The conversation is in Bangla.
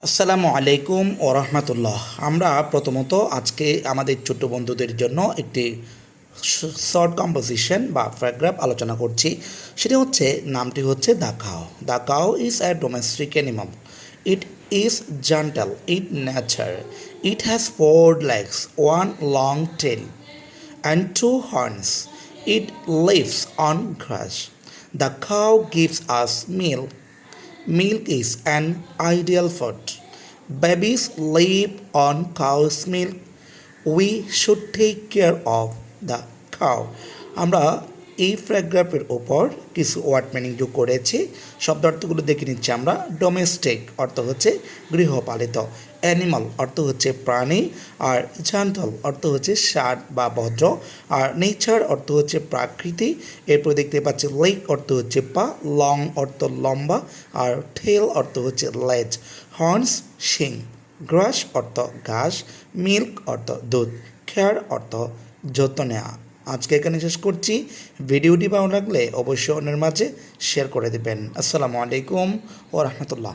আসসালামু আলাইকুম ও রহমতুল্লাহ। আমরা প্রথমত আজকে আমাদের ছোট্ট বন্ধুদের জন্য একটি শর্ট কম্পোজিশন বা প্যারাগ্রাফ আলোচনা করছি। সেটি হচ্ছে, নামটি হচ্ছে the cow. The cow is a domestic animal. It is gentle in nature. It has four legs, one long tail and two horns. It lives on grass. The cow gives us milk. Milk is an ideal food. Babies live on cow's milk. We should take care of the cow. আমরা এই প্যারাগ্রাফের ওপর কিছু ওয়ার্ড মিনিং যোগ করেছি। শব্দার্থগুলো দেখে নিচ্ছি আমরা। ডোমেস্টিক অর্থ হচ্ছে গৃহপালিত, অ্যানিমাল অর্থ হচ্ছে প্রাণী, আর জেন্টল অর্থ হচ্ছে ষাট বা ভদ্র, আর নেচার অর্থ হচ্ছে প্রাকৃতি। এরপর দেখতে পাচ্ছি লেগ অর্থ হচ্ছে পা, লং অর্থ লম্বা, আর টেল অর্থ হচ্ছে লেজ, হর্নস শিং, গ্রাস অর্থ ঘাস, মিল্ক অর্থ দুধ, কেয়ার অর্থ যত্ন নেওয়া। আজকে এখানে শেষ করছি। ভিডিওটি ভালো লাগলে অবশ্যই অন্যের মাঝে শেয়ার করে দেবেন। আসসালামু আলাইকুম ও রহমতুল্লাহ।